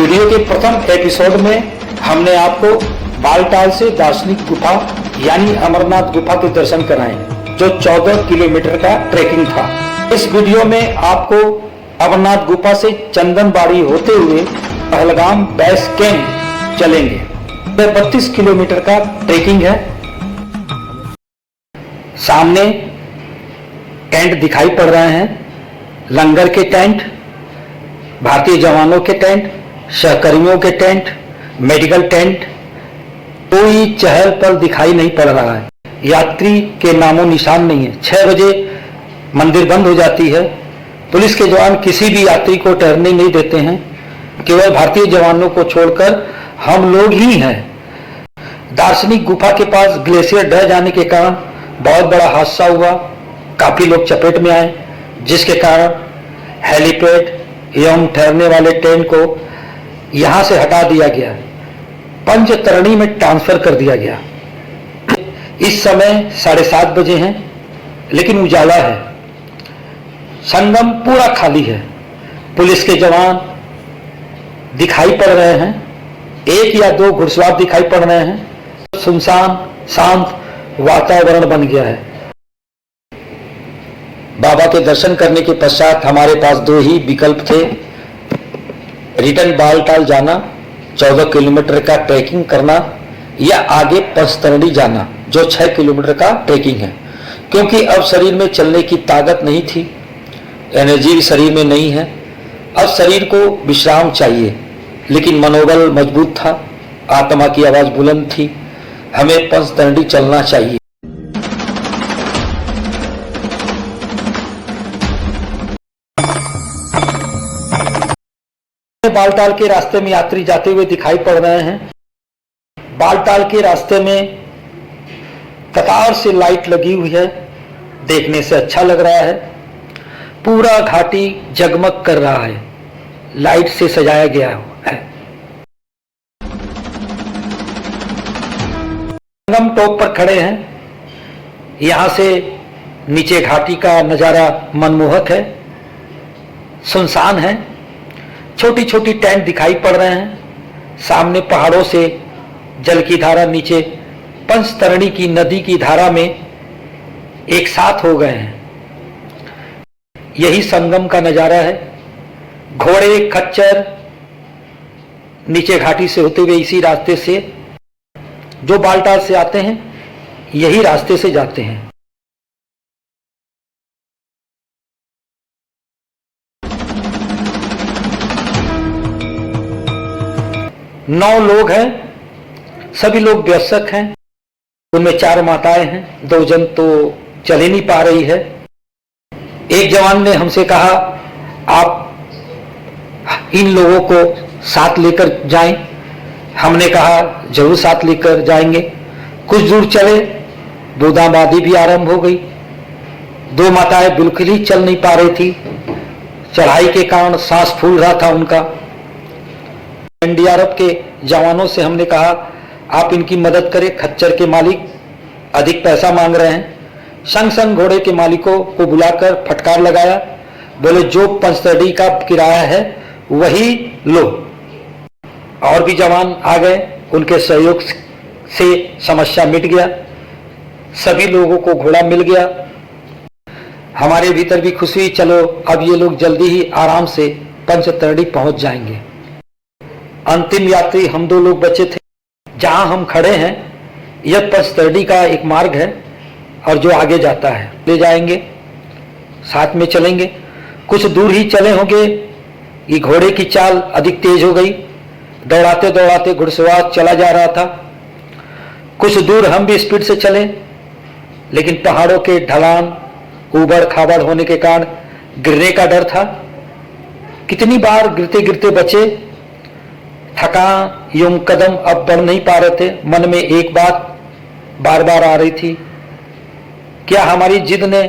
Video के प्रथम episode में हमने आपको बालटाल से दार्शनिक गुफा यानी अमरनाथ गुफा के दर्शन कराए, जो 14 किलोमीटर का ट्रैकिंग था। इस वीडियो में आपको अमरनाथ गुफा से चंदनबाड़ी होते हुए पहलगाम बेस कैंप चलेंगे। यह 32 किलोमीटर का ट्रैकिंग है। सामने टेंट दिखाई पड़ रहे हैं, लंगर के टेंट, भारतीय जवानों के टेंट, सहकर्मियों के टेंट, मेडिकल टेंट। कोई चहल पहल दिखाई नहीं पड़ रहा है, यात्री के नामो निशान नहीं है। 6 बजे मंदिर बंद हो जाती है। पुलिस के जवान किसी भी यात्री को ठहरने नहीं देते हैं, केवल भारतीय जवानों को छोड़कर हम लोग ही हैं। दार्शनिक गुफा के पास ग्लेशियर ढह जाने के कारण बहुत बड़ा हादसा हुआ, काफी लोग चपेट में आए, जिसके कारण हेलीपैड एवं ठहरने वाले टेंट को यहां से हटा दिया गया, पंचतरणी में ट्रांसफर कर दिया गया। इस समय 7:30 बजे हैं, लेकिन उजाला है। संगम पूरा खाली है। पुलिस के जवान दिखाई पड़ रहे हैं, 1 या 2 घुड़सवार दिखाई पड़ रहे हैं। सुनसान शांत वातावरण बन गया है। बाबा के दर्शन करने के पश्चात हमारे पास 2 ही विकल्प थे, रिटर्न बालटाल जाना, 14 किलोमीटर का ट्रैकिंग करना, या आगे पंचतरणी जाना, जो 6 किलोमीटर का ट्रैकिंग है। क्योंकि अब शरीर में चलने की ताकत नहीं थी, एनर्जी भी शरीर में नहीं है। अब शरीर को विश्राम चाहिए, लेकिन मनोबल मजबूत था, आत्मा की आवाज बुलंद थी, हमें पंचतरणी चलना चाहिए। बालटाल के रास्ते में यात्री जाते हुए दिखाई पड़ रहे हैं। बालटाल के रास्ते में कतार से लाइट लगी हुई है, देखने से अच्छा लग रहा है। पूरा घाटी जगमग कर रहा है, लाइट से सजाया गया है। संगम टॉप पर खड़े हैं। यहां से नीचे घाटी का नजारा मनमोहक है, सुनसान है। छोटी छोटी टेंट दिखाई पड़ रहे हैं। सामने पहाड़ों से जल की धारा नीचे पंचतरणी की नदी की धारा में एक साथ हो गए हैं। यही संगम का नजारा है। घोड़े खच्चर नीचे घाटी से होते हुए इसी रास्ते से, जो बालटाल से आते हैं, यही रास्ते से जाते हैं। 9 लोग हैं, सभी लोग वयस्क हैं। उनमें 4 माताएं हैं, 2 जन तो चल ही नहीं पा रही है। एक जवान ने हमसे कहा, आप इन लोगों को साथ लेकर जाएं। हमने कहा जरूर साथ लेकर जाएंगे। कुछ दूर चले, बूंदाबांदी भी आरंभ हो गई। 2 माताएं बिल्कुल ही चल नहीं पा रही थी, चढ़ाई के कारण सांस फूल रहा था उनका। एनडीआरएफ के जवानों से हमने कहा, आप इनकी मदद करें, खच्चर के मालिक अधिक पैसा मांग रहे हैं। संग संग घोड़े के मालिकों को बुलाकर फटकार लगाया, बोले जो पंचतरणी का किराया है वही लो। और भी जवान आ गए, उनके सहयोग से समस्या मिट गया, सभी लोगों को घोड़ा मिल गया। हमारे भीतर भी खुशी, चलो अब ये लोग जल्दी ही आराम से पंचतरणी पहुंच जाएंगे। अंतिम यात्री हम 2 लोग बचे थे। जहां हम खड़े हैं, यह पंचतरणी का एक मार्ग है और जो आगे जाता है, ले जाएंगे, साथ में चलेंगे। कुछ दूर ही चले होंगे, ये घोड़े की चाल अधिक तेज हो गई। दौड़ाते दौड़ाते घुड़सवार चला जा रहा था। कुछ दूर हम भी स्पीड से चले, लेकिन पहाड़ों के ढलान ऊबड़ खाबड़ होने के कारण गिरने का डर था। कितनी बार गिरते गिरते बचे। थकान यूं कदम अब बढ़ नहीं पा रहे थे। मन में एक बात बार बार आ रही थी, क्या हमारी जिद ने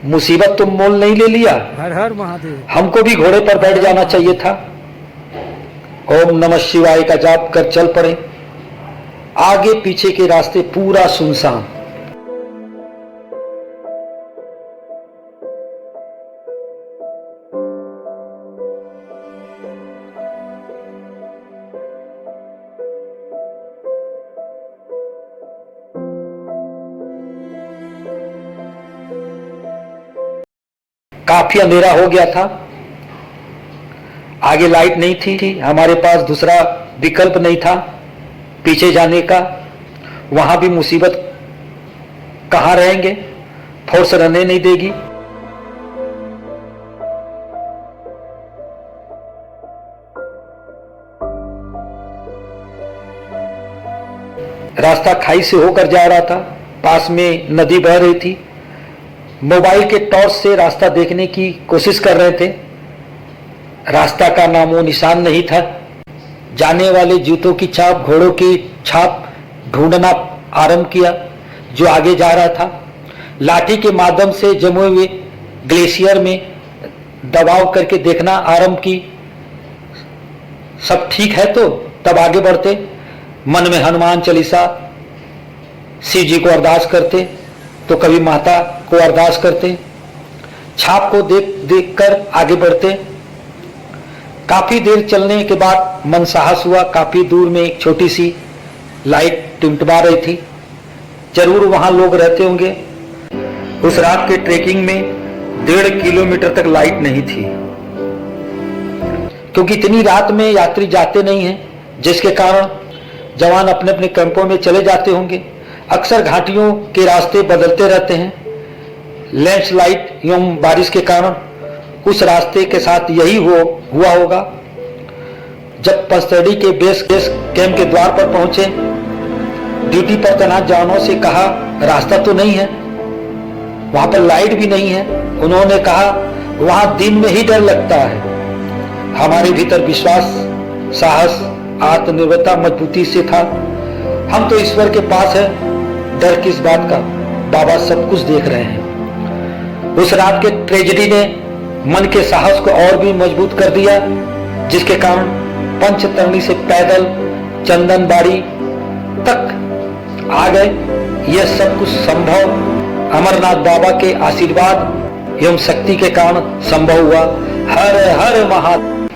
मुसीबत तो मोल नहीं ले लिया? हर हर महादेव। हमको भी घोड़े पर बैठ जाना चाहिए था। ओम नमः शिवाय का जाप कर चल पड़े। आगे पीछे के रास्ते पूरा सुनसान। काफी अंधेरा हो गया था, आगे लाइट नहीं थी, हमारे पास दूसरा विकल्प नहीं था पीछे जाने का। वहां भी मुसीबत कहां रहेंगे, फोर्स रहने नहीं देगी। रास्ता खाई से होकर जा रहा था, पास में नदी बह रही थी। मोबाइल के टॉर्च से रास्ता देखने की कोशिश कर रहे थे, रास्ता का नामो निशान नहीं था। जाने वाले जूतों की छाप, घोड़ों की छाप ढूंढना आरंभ किया जो आगे जा रहा था। लाठी के माध्यम से जमे हुए ग्लेशियर में दबाव करके देखना आरंभ की, सब ठीक है तो तब आगे बढ़ते। मन में हनुमान चालीसा, शिव जी को अरदास करते तो कभी माता को अरदास करते। छाप को देख देख कर आगे बढ़ते। काफी देर चलने के बाद मन साहस हुआ, काफी दूर में एक छोटी सी लाइट टिमटिमा रही थी, जरूर वहां लोग रहते होंगे। उस रात के ट्रेकिंग में 1.5 किलोमीटर तक लाइट नहीं थी, क्योंकि इतनी रात में यात्री जाते नहीं हैं, जिसके कारण जवान अपने अपने कैंपों में चले जाते होंगे। अक्सर घाटियों के रास्ते बदलते रहते हैं, लैंडस्लाइड एवं बारिश के कारण उस रास्ते के साथ यही हुआ होगा। जब पस्तड़ी के बेस कैंप के द्वार पर पहुंचे, ड्यूटी पर तैनात जवानों से कहा रास्ता तो नहीं है, वहां पर लाइट भी नहीं है। उन्होंने कहा वहां दिन में ही डर लगता है। हमारे भीतर विश्वास, साहस, आत्मनिर्भरता मजबूती से था। हम तो ईश्वर के पास है, डर किस बात का, बाबा सब कुछ देख रहे हैं। उस रात के ट्रेजेडी ने मन के साहस को और भी मजबूत कर दिया, जिसके कारण पंचतरणी से पैदल चंदनबाड़ी तक आ गए। यह सब कुछ संभव अमरनाथ बाबा के आशीर्वाद एवं शक्ति के कारण संभव हुआ। हर हर महादेव।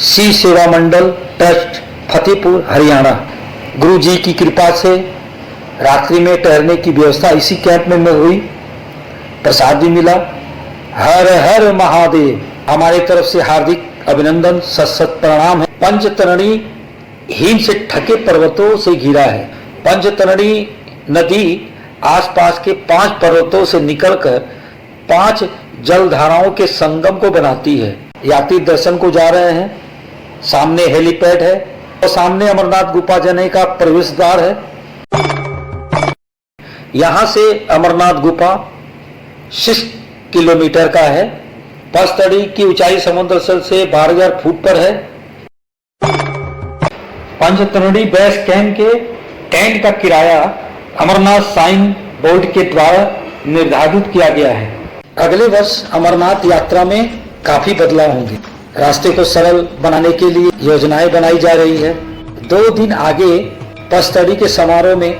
श्री सेवा मंडल ट्रस्ट, फतेहपुर, हरियाणा। गुरु जी की कृपा से रात्रि में ठहरने की व्यवस्था इसी कैंप में हुई, प्रसाद भी मिला। हर हर महादेव। हमारे तरफ से हार्दिक अभिनंदन, सत प्रणाम है। पंचतरणी हिम से ढके पर्वतों से घिरा है। पंचतरणी नदी आसपास के 5 पर्वतों से निकलकर 5 जलधाराओं के संगम को बनाती है। यात्री दर्शन को जा रहे हैं, सामने हेलीपैड है और सामने अमरनाथ गुफा जाने का प्रवेश द्वार है। यहां से अमरनाथ गुफा 6 किलोमीटर का है। पस्तड़ी की ऊंचाई समुद्र तल से 12,000 फुट पर है। पंचतरणी बेस कैंप के टेंट का किराया अमरनाथ साइन बोर्ड के द्वारा निर्धारित किया गया है। अगले वर्ष अमरनाथ यात्रा में काफी बदलाव होंगे। रास्ते को सरल बनाने के लिए योजनाएं बनाई जा रही है। 2 दिन आगे पस्तड़ी के समारोह में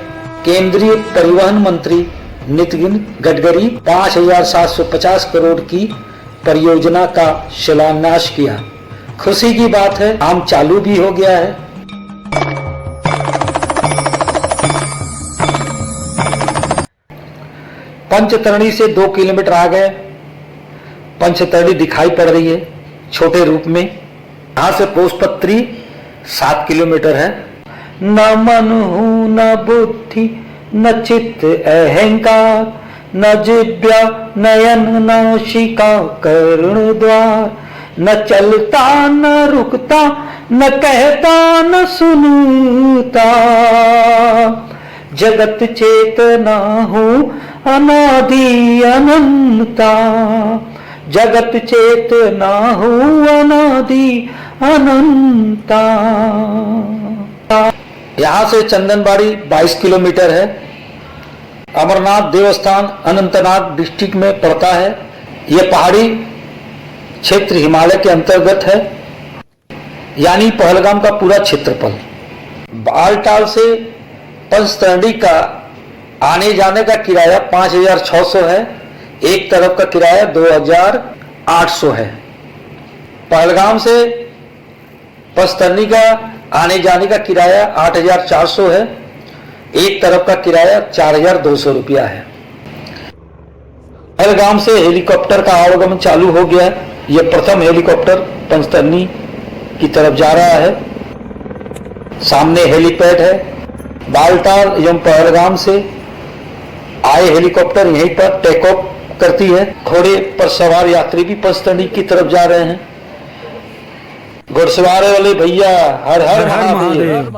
केंद्रीय परिवहन मंत्री नितिन गडकरी 5,750 करोड़ की परियोजना का शिलान्यास किया। खुशी की बात है, काम चालू भी हो गया है। पंचतरणी से 2 किलोमीटर आ गए। पंचतरणी दिखाई पड़ रही है छोटे रूप में। यहां से पोषपत्री 7 किलोमीटर है। न मन हूं न बुद्धि न चित्त अहंकार, न जिव्या नयन नासिका कर्ण द्वार, न चलता न रुकता न कहता न सुनता, जगत चेतना हूं अनादि अनंता, जगत चेतना हूं अनादि अनंता। यहां से चंदनबाड़ी 22 किलोमीटर है। अमरनाथ देवस्थान अनंतनाग डिस्ट्रिक्ट में पड़ता है। यह पहाड़ी क्षेत्र हिमालय के अंतर्गत है, यानी पहलगाम का पूरा क्षेत्रफल। बालटाल से पंचतरणी का आने जाने का किराया 5,600 है। एक तरफ का किराया 2,800 है। पहलगाम से पंचतरणी का आने जाने का किराया 8,400 है। एक तरफ का किराया 4,200 रुपया है। पहलगाम से हेलीकॉप्टर का आवागमन चालू हो गया। यह प्रथम हेलीकॉप्टर पंचतरनी की तरफ जा रहा है। सामने हेलीपैड है। बालटाल एवं पहलगाम से आए हेलीकॉप्टर यहीं पर टेक ऑफ करती है। घोड़े पर सवार यात्री भी पंचतरनी की तरफ जा रहे हैं। घुड़सवार वाले भैया हर हर महादेव।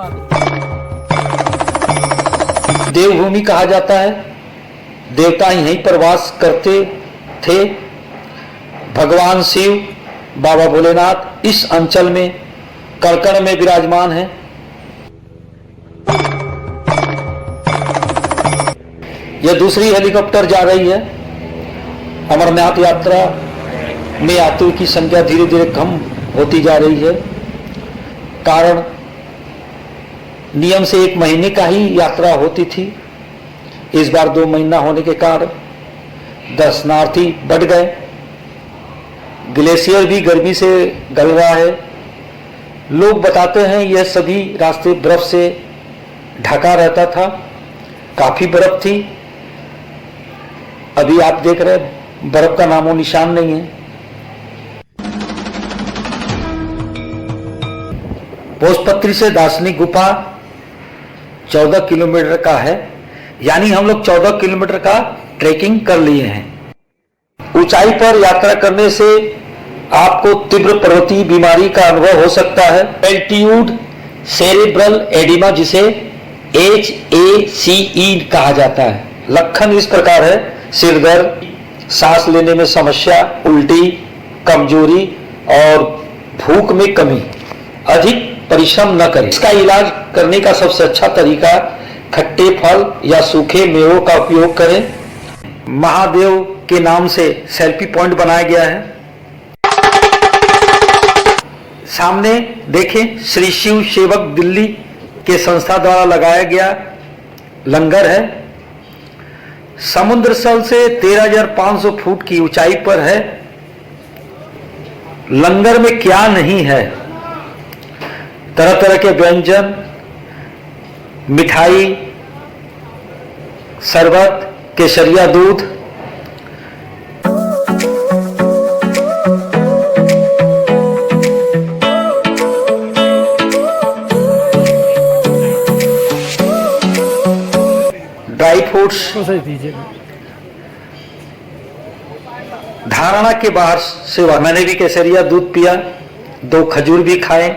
देवभूमि कहा जाता है। देवता यहीं पर वास करते थे। भगवान शिव, बाबा भोलेनाथ इस अंचल में कड़कड़ में विराजमान है। यह दूसरी हेलीकॉप्टर जा रही है। अमरनाथ यात्रा में यात्रियों की संख्या धीरे धीरे कम होती जा रही है। कारण नियम से 1 महीने का ही यात्रा होती थी। इस बार 2 महीना होने के कारण दर्शनार्थी बढ़ गए। ग्लेशियर भी गर्मी से गल रहा है। लोग बताते हैं यह सभी रास्ते बर्फ से ढका रहता था। काफी बर्फ थी। अभी आप देख रहे हैं बर्फ का नामो निशान नहीं है। भोजपत्री से दार्शनिक गुफा 14 किलोमीटर का है। यानी हम लोग 14 किलोमीटर का ट्रेकिंग कर लिए हैं। ऊंचाई पर यात्रा करने से आपको तीव्र पर्वतीय बीमारी का अनुभव हो सकता है। एल्टीट्यूड सेरेब्रल एडिमा, जिसे HACE कहा जाता है। लक्षण इस प्रकार है: सिर दर्द, सांस लेने में समस्या, उल्टी, कमजोरी और भूख में कमी। अधिक परिश्रम न करें। इसका इलाज करने का सबसे अच्छा तरीका खट्टे फल या सूखे मेवों का उपयोग करें। महादेव के नाम से सेल्फी पॉइंट बनाया गया है। सामने देखें, श्री शिव सेवक दिल्ली के संस्था द्वारा लगाया गया लंगर है। समुद्र तल से 13,500 फुट की ऊंचाई पर है। लंगर में क्या नहीं है? तरह तरह के व्यंजन, मिठाई, शरबत, केसरिया दूध। Dry fruits. धारणा के बाहर से मैंने भी केसरिया दूध पिया, 2 खजूर भी खाए।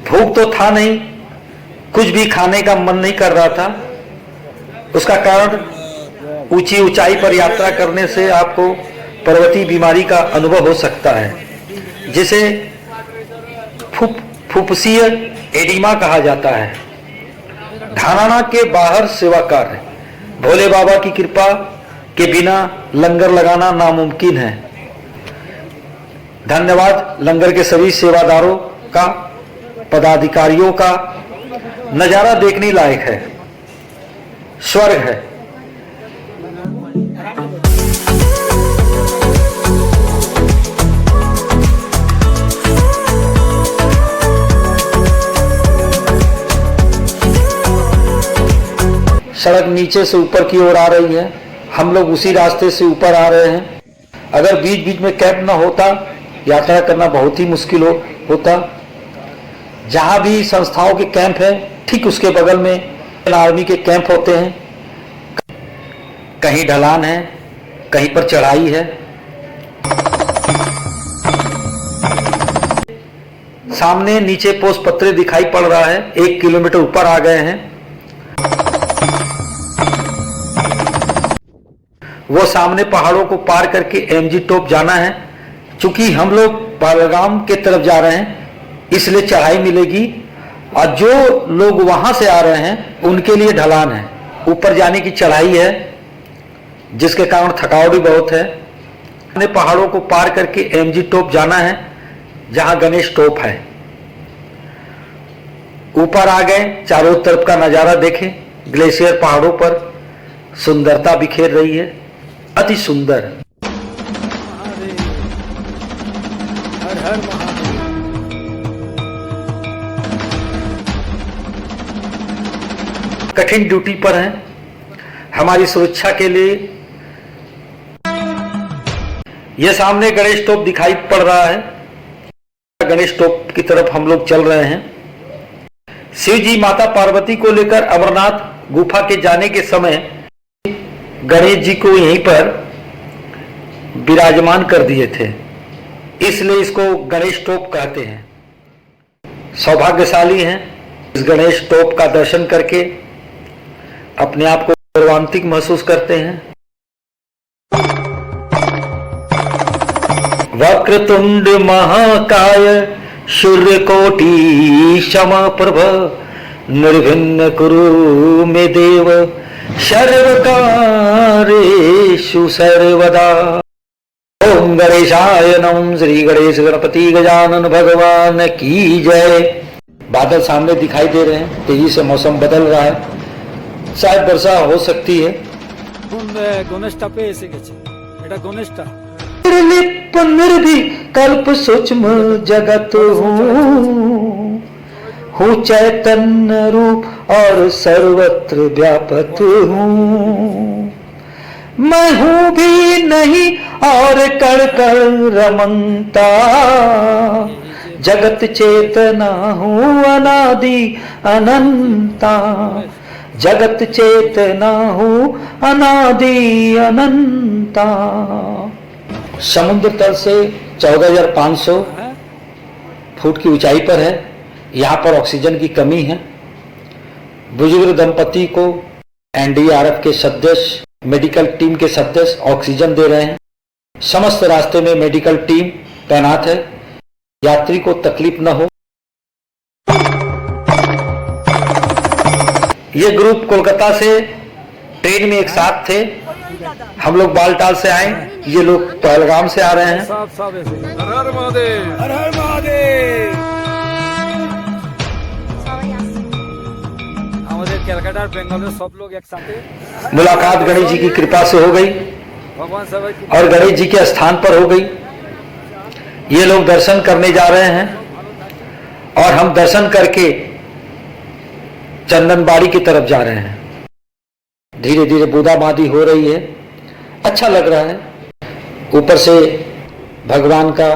भूख तो था नहीं, कुछ भी खाने का मन नहीं कर रहा था। उसका कारण ऊंची ऊंचाई पर यात्रा करने से आपको पर्वतीय बीमारी का अनुभव हो सकता है, जिसे फुफ्फुसीय एडिमा कहा जाता है। धारणा के बाहर सेवा कार्य। भोले बाबा की कृपा के बिना लंगर लगाना नामुमकिन है। धन्यवाद लंगर के सभी सेवादारों का, पदाधिकारियों का। नजारा देखने लायक है, स्वर्ग है। सड़क नीचे से ऊपर की ओर आ रही है। हम लोग उसी रास्ते से ऊपर आ रहे हैं। अगर बीच बीच में कैंप न होता, यात्रा करना बहुत ही मुश्किल होता। जहां भी संस्थाओं के कैंप है, ठीक उसके बगल में आर्मी के कैंप होते हैं। कहीं ढलान है, कहीं पर चढ़ाई है। सामने नीचे पोस्ट पत्रे दिखाई पड़ रहा है। 1 किलोमीटर ऊपर आ गए हैं। वो सामने पहाड़ों को पार करके MG टॉप जाना है। चूंकि हम लोग पहलगाम के तरफ जा रहे हैं, इसलिए चढ़ाई मिलेगी। और जो लोग वहां से आ रहे हैं उनके लिए ढलान है। ऊपर जाने की चढ़ाई है, जिसके कारण थकावट भी बहुत है। हमने पहाड़ों को पार करके MG टॉप जाना है, जहां गणेश टॉप है। ऊपर आ गए, चारों तरफ का नजारा देखें। ग्लेशियर पहाड़ों पर सुंदरता बिखेर रही है, अति सुंदर। हर हर महादेव। कठिन ड्यूटी पर हैं। हमारी सुरक्षा के लिए ये सामने गणेश तोप दिखाई पड़ रहा है। गणेश तोप की तरफ हम लोग चल रहे हैं। शिव जी माता पार्वती को लेकर अमरनाथ गुफा के जाने के समय गणेश जी को यहीं पर विराजमान कर दिए थे, इसलिए इसको गणेश तोप कहते हैं। सौभाग्यशाली हैं इस गणेश तोप का दर्शन करके अपने आप को गौरवान्वित महसूस करते हैं। वक्रतुंड महाकाय सूर्यकोटि समप्रभ निर्विघ्नं कुरु मे देव सर्वकार्येषु सर्वदा। ओम गणेशाय नमः। श्री गणेश गणपति गजानन भगवान की जय। बादल सामने दिखाई दे रहे हैं, तेजी से मौसम बदल रहा है, शायद वर्षा हो सकती है। गणेशटा पे एसे गेছে, এটা গণেশটা। निर्विकल्प सूक्ष्म जगत हूँ चैतन्य रूप और सर्वत्र व्यापक हूँ। मैं हूँ भी नहीं और कर कर रमनता, जगत चेतना हूँ अनादि अनंता। जगत चेतना हूँ अनादि अनंता। समुद्र तल से 14,500 फुट की ऊंचाई पर है। यहाँ पर ऑक्सीजन की कमी है। बुजुर्ग दंपति को एनडीआरएफ के सदस्य, मेडिकल टीम के सदस्य ऑक्सीजन दे रहे हैं। समस्त रास्ते में मेडिकल टीम तैनात है, यात्री को तकलीफ न हो। ये ग्रुप कोलकाता से ट्रेन में एक साथ थे। हम लोग बालटाल से आए, ये लोग पहलगाम से आ रहे हैं। सब ऐसे। हर हर महादेव, हर हर महादेव। हमारे कलकत्ता और बेंगलोर सब लोग एक साथ। मुलाकात गणेश जी की कृपा से हो गई भगवान सब और गणेश जी के स्थान पर हो गई। ये लोग दर्शन करने जा रहे हैं और हम दर्शन करके चंदनबाड़ी की तरफ जा रहे हैं। धीरे धीरे बूंदाबांदी हो रही है, अच्छा लग रहा है। ऊपर से भगवान का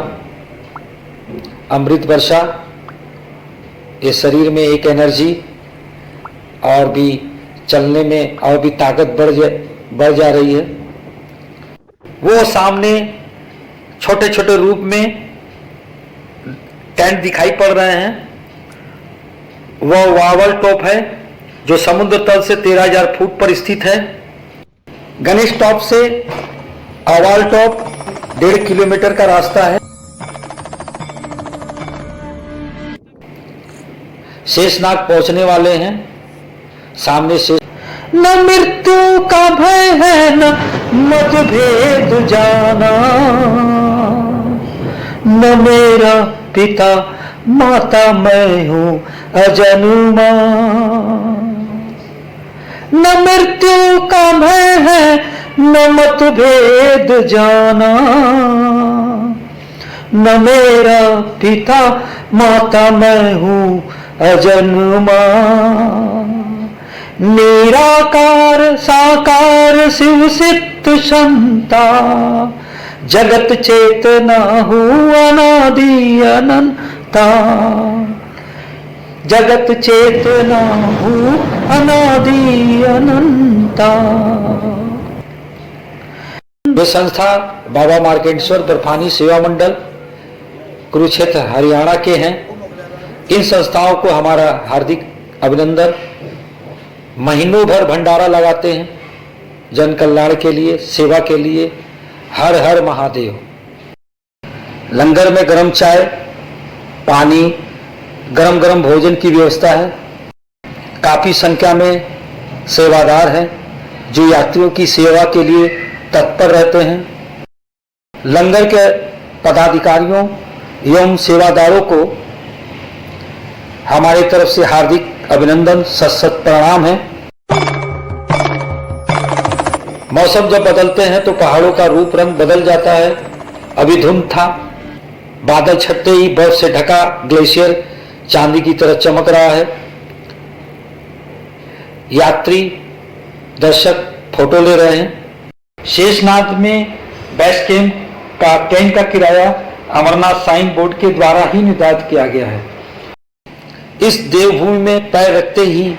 अमृत वर्षा, ये शरीर में एक एनर्जी और भी चलने में और भी ताकत बढ़ जा रही है। वो सामने छोटे छोटे रूप में टेंट दिखाई पड़ रहे हैं। वह वावल टॉप है जो समुद्र तल से 13,000 फुट पर स्थित है। गणेश टॉप से अवाल टॉप 1.5 किलोमीटर का रास्ता है। शेषनाग पहुंचने वाले हैं। सामने से न मृत्यु का भय है न मतभेद जाना, न मेरा पिता माता मैं हूँ अजन्मा। न मृत्यु का भय है न मतभेद जाना, न मेरा पिता माता मैं हूँ अजन्मा। निराकार साकार शिव सिद्ध क्षमता, जगत चेतना हूँ अनादि अनंता। जगत चेतना हूँ अनादि अनंता। ये संस्था बाबा मार्केंडेश्वर बर्फानी सेवा मंडल कुरुक्षेत्र हरियाणा के हैं। इन संस्थाओं को हमारा हार्दिक अभिनंदन। महीनों भर भंडारा लगाते हैं जन कल्याण के लिए, सेवा के लिए। हर हर महादेव। लंगर में गरम चाय, पानी, गरम गरम भोजन की व्यवस्था है। काफी संख्या में सेवादार हैं जो यात्रियों की सेवा के लिए तत्पर रहते हैं। लंगर के पदाधिकारियों एवं सेवादारों को हमारी तरफ से हार्दिक अभिनंदन, सत प्रणाम है। मौसम जब बदलते हैं तो पहाड़ों का रूप रंग बदल जाता है। अभी धुंध था, बादल छटते ही बर्फ से ढका ग्लेशियर चांदी की तरह चमक रहा है। यात्री दर्शक फोटो ले रहे हैं। शेषनाग में बेस कैंप का टेंट का किराया अमरनाथ साइन बोर्ड के द्वारा ही निर्धारित किया गया है। इस देवभूमि में पैर रखते ही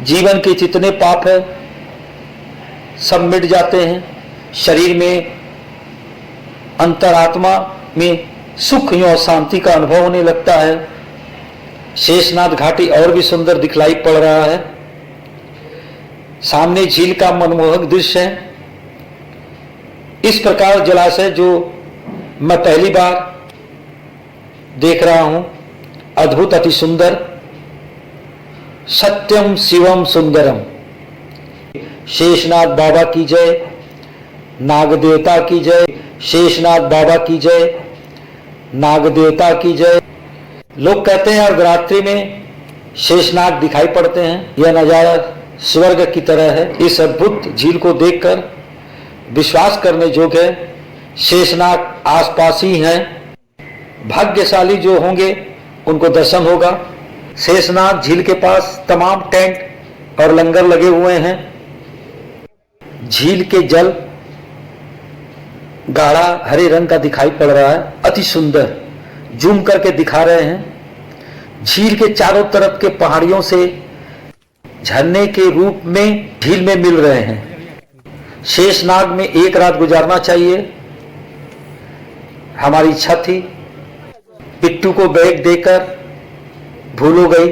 जीवन के जितने पाप है सब मिट जाते हैं। शरीर में, अंतरात्मा में सुख और शांति का अनुभव होने लगता है। शेषनाग घाटी और भी सुंदर दिखलाई पड़ रहा है। सामने झील का मनमोहक दृश्य है। इस प्रकार जलाशय जो मैं पहली बार देख रहा हूं, अद्भुत, अति सुंदर। सत्यम शिवम सुंदरम। शेषनाग बाबा की जय, नाग देवता की जय, शेषनाग बाबा की जय, नाग देवता की जय। लोग कहते हैं अर्धरात्रि में शेषनाग दिखाई पड़ते हैं। यह नजारा स्वर्ग की तरह है। इस अद्भुत झील को देखकर विश्वास करने योग्य है, शेषनाग आसपास ही हैं। भाग्यशाली जो होंगे उनको दर्शन होगा। शेषनाग झील के पास तमाम टेंट और लंगर लगे हुए हैं। झील के जल गाढ़ा हरे रंग का दिखाई पड़ रहा है, अति सुंदर। जूम करके दिखा रहे हैं। झील के चारों तरफ के पहाड़ियों से झरने के रूप में झील में मिल रहे हैं। शेषनाग में एक रात गुजारना चाहिए, हमारी इच्छा थी। पिट्टू को बैग देकर भूल हो गई।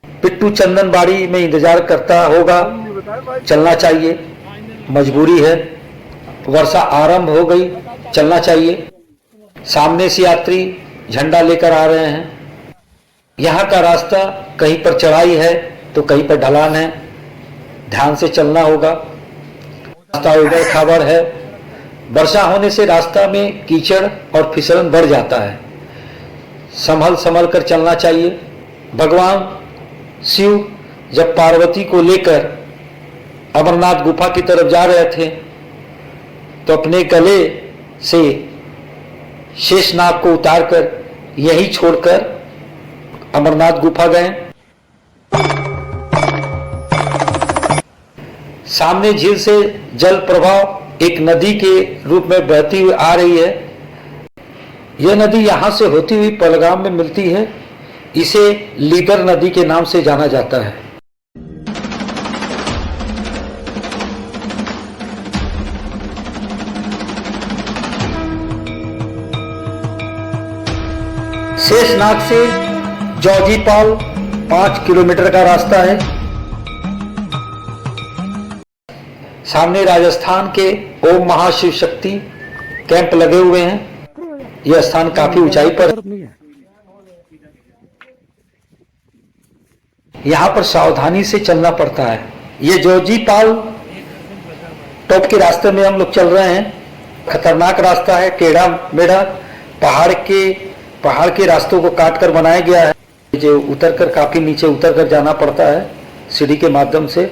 पिट्टू चंदनबाड़ी में इंतजार करता होगा, चलना चाहिए, मजबूरी है। वर्षा आरंभ हो गई, चलना चाहिए। सामने से यात्री झंडा लेकर आ रहे हैं। यहाँ का रास्ता कहीं पर चढ़ाई है तो कहीं पर ढलान है, ध्यान से चलना होगा। रास्ता उबड़ खाबड़ है। वर्षा होने से रास्ता में कीचड़ और फिसलन बढ़ जाता है, संभल संभल कर चलना चाहिए। भगवान शिव जब पार्वती को लेकर अमरनाथ गुफा की तरफ जा रहे थे तो अपने गले से शेषनाग को उतारकर यहीं छोड़कर अमरनाथ गुफा गए। सामने झील से जल प्रवाह एक नदी के रूप में बहती हुई आ रही है। यह नदी यहां से होती हुई पहलगाम में मिलती है। इसे लीडर नदी के नाम से जाना जाता है। शेषनाग से जौजीपाल 5 किलोमीटर का रास्ता है। सामने राजस्थान के ओम महाशिव शक्ति कैंप लगे हुए हैं। यह स्थान काफी ऊंचाई पर है। यहाँ पर सावधानी से चलना पड़ता है। ये जौजीपाल टॉप के रास्ते में हम लोग चल रहे हैं। खतरनाक रास्ता है, टेढ़ा मेढ़ा, पहाड़ के रास्तों को काट कर बनाया गया है। जो उतरकर काफी नीचे उतरकर जाना पड़ता है सीढ़ी के माध्यम से।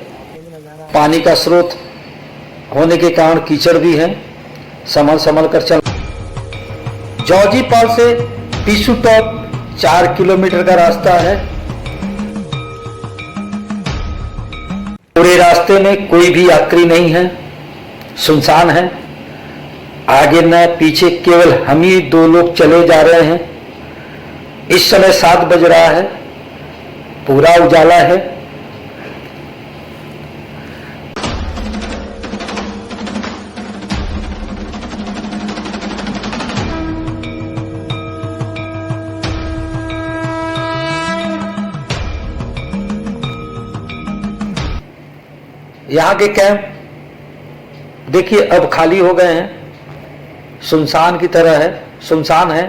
पानी का स्रोत होने के कारण कीचड़ भी है, संभल संभल कर चल। जौजीपाल से पिसू टॉप 4 किलोमीटर का रास्ता है। पूरे रास्ते में कोई भी यात्री नहीं है, सुनसान है। आगे न पीछे केवल हम ही 2 लोग चले जा रहे हैं। इस समय 7 बज रहा है, पूरा उजाला है। यहाँ के कैंप देखिए अब खाली हो गए हैं, सुनसान की तरह है, सुनसान है।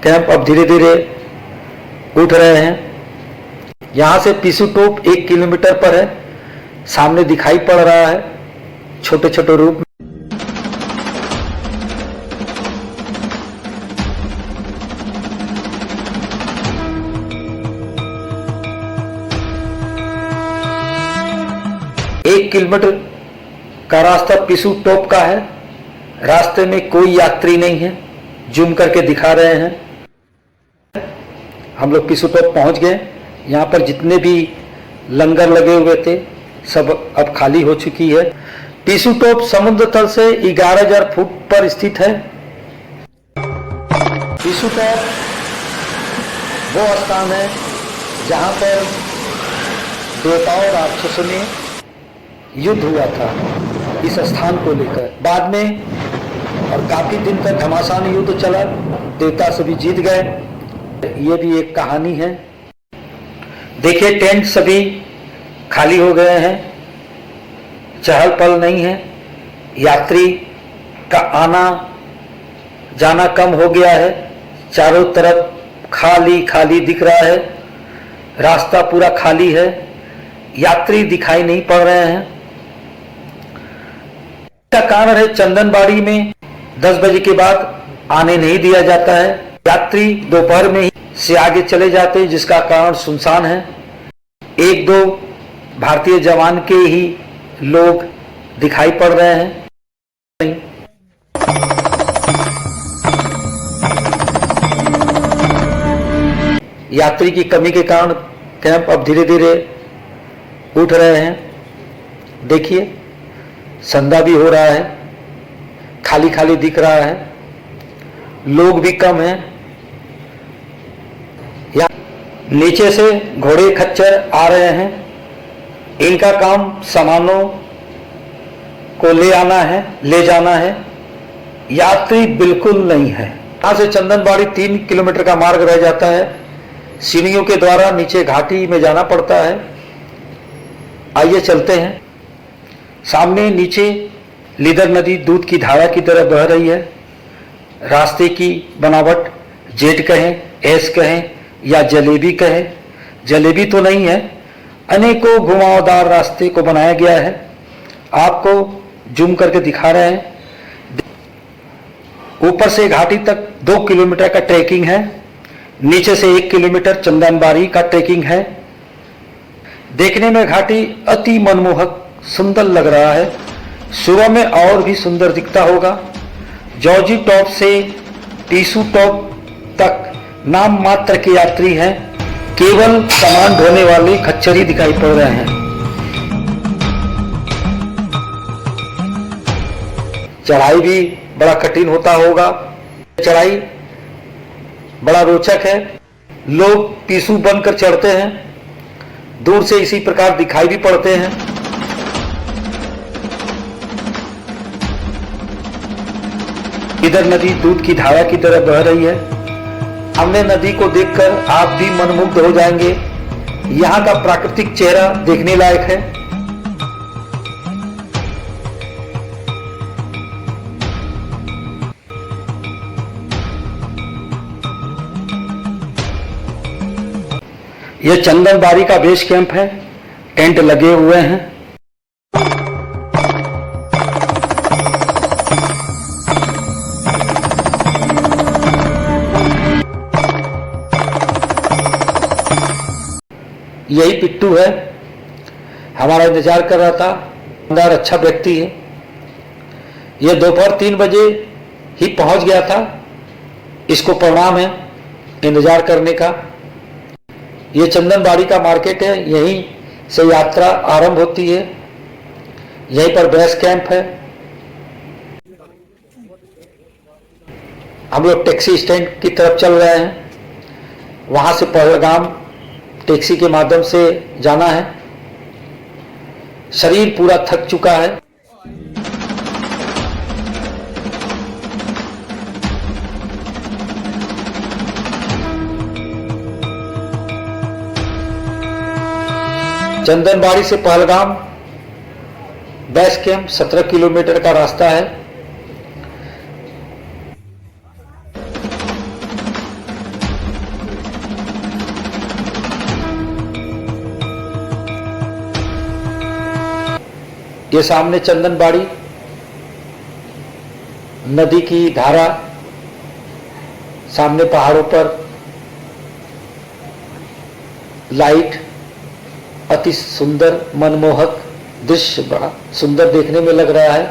कैंप अब धीरे धीरे उठ रहे हैं। यहाँ से पिसू टोप 1 किलोमीटर पर है, सामने दिखाई पड़ रहा है छोटे छोटे रूप में। एक किलोमीटर का रास्ता पिसू टॉप का है। रास्ते में कोई यात्री नहीं है, जूम करके दिखा रहे हैं। हम लोग पिसू टॉप पहुंच गए। यहाँ पर जितने भी लंगर लगे हुए थे सब अब खाली हो चुकी है। टीसू टॉप समुद्र तल से 11,000 फुट पर स्थित है। टीसू टॉप वो स्थान है जहां पर देवताओं और राक्षसों ने युद्ध हुआ था इस स्थान को लेकर। बाद में और काफी दिन तक घमासान युद्ध चला, देवता सभी जीत गए। ये भी एक कहानी है। देखिए टेंट सभी खाली हो गए हैं, चहल पहल नहीं है, यात्री का आना जाना कम हो गया है, चारों तरफ खाली खाली दिख रहा है, रास्ता पूरा खाली है, यात्री दिखाई नहीं पड़ रहे हैं। इसका कारण है चंदनबाड़ी में 10 बजे के बाद आने नहीं दिया जाता है, यात्री दोपहर में ही से आगे चले जाते हैं, जिसका कारण सुनसान है। 1-2 भारतीय जवान के ही लोग दिखाई पड़ रहे हैं। यात्री की कमी के कारण कैंप अब धीरे धीरे उठ रहे हैं। देखिए संध्या भी हो रहा है, खाली खाली दिख रहा है, लोग भी कम हैं। या नीचे से घोड़े खच्चर आ रहे हैं, इनका काम सामानों को ले आना है, ले जाना है, यात्री बिल्कुल नहीं है। यहां से चंदनबाड़ी 3 किलोमीटर का मार्ग रह जाता है, सीढ़ियों के द्वारा नीचे घाटी में जाना पड़ता है। आइए चलते हैं। सामने नीचे लीदर नदी दूध की धारा की तरह बह रही है। रास्ते की बनावट जेट कहें, एस कहें या जलेबी कहें, जलेबी तो नहीं है, अनेकों घुमावदार रास्ते को बनाया गया है। आपको जूम करके दिखा रहे हैं। ऊपर से घाटी तक 2 किलोमीटर का ट्रैकिंग है, नीचे से 1 किलोमीटर चंदनबाड़ी का ट्रैकिंग है। देखने में घाटी अति मनमोहक सुंदर लग रहा है, सुबह में और भी सुंदर दिखता होगा। जॉर्जी टॉप से टीसू टॉप तक नाम मात्र के यात्री हैं, केवल सामान ढोने वाले खच्चर ही दिखाई पड़ रहे हैं। चढ़ाई भी बड़ा कठिन होता होगा, चढ़ाई बड़ा रोचक है। लोग टीसू बनकर चढ़ते हैं, दूर से इसी प्रकार दिखाई भी पड़ते हैं। इधर नदी दूध की धारा की तरह बह रही है। हमने नदी को देखकर आप भी मनमुग्ध हो जाएंगे। यहाँ का प्राकृतिक चेहरा देखने लायक है। यह चंदनबाड़ी का बेस कैंप है, टेंट लगे हुए हैं। यही पिट्टू है, हमारा इंतजार कर रहा था। अंदर अच्छा व्यक्ति है, यह दोपहर 3 बजे ही पहुंच गया था। इसको प्रणाम है इंतजार करने का। यह चंदनबाड़ी का मार्केट है, यहीं से यात्रा आरंभ होती है, यहीं पर बेस कैंप है। हम लोग टैक्सी स्टैंड की तरफ चल रहे हैं, वहां से पहलगाम टैक्सी के माध्यम से जाना है। शरीर पूरा थक चुका है। चंदनबाड़ी से पहलगाम बेस कैंप 17 किलोमीटर का रास्ता है। ये सामने चंदनबाड़ी नदी की धारा, सामने पहाड़ों पर लाइट, अति सुंदर मनमोहक दृश्य, बड़ा सुंदर देखने में लग रहा है।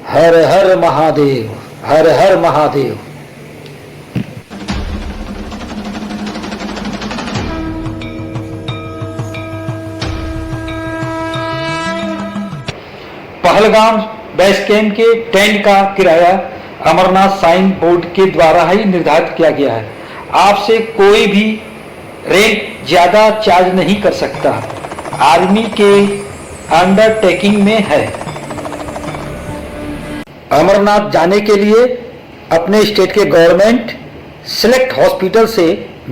हर हर महादेव, हर हर महादेव। पहलगाम बेस कैंप के टेंट का किराया अमरनाथ साइन बोर्ड के द्वारा ही निर्धारित किया गया है। आपसे कोई भी रेंट ज्यादा चार्ज नहीं कर सकता, आर्मी के अंडरटेकिंग में है। अमरनाथ जाने के लिए अपने स्टेट के गवर्नमेंट सिलेक्ट हॉस्पिटल से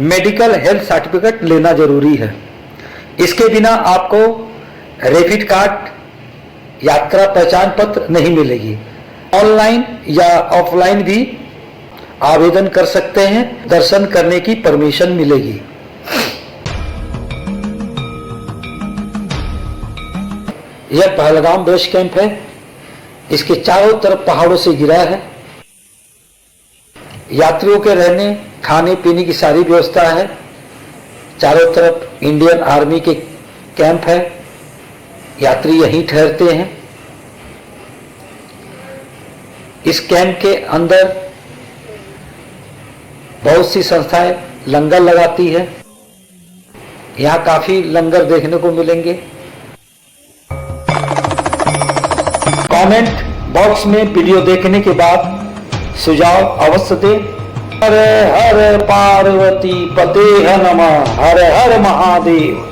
मेडिकल हेल्थ सर्टिफिकेट लेना जरूरी है। इसके बिना आपको रैपिड कार्ड, यात्रा पहचान पत्र नहीं मिलेगी। ऑनलाइन या ऑफलाइन भी आवेदन कर सकते हैं, दर्शन करने की परमिशन मिलेगी। यह पहलगाम बेस कैंप है, इसके चारों तरफ पहाड़ों से घिरा है। यात्रियों के रहने खाने पीने की सारी व्यवस्था है। चारों तरफ इंडियन आर्मी के कैंप है, यात्री यहीं ठहरते हैं। इस कैंप के अंदर बहुत सी संस्थाएं लंगर लगाती है। यहाँ काफी लंगर देखने को मिलेंगे। कमेंट बॉक्स में वीडियो देखने के बाद सुझाव अवश्य दें। हर हर पार्वती पते नमः, हर हर महादेव।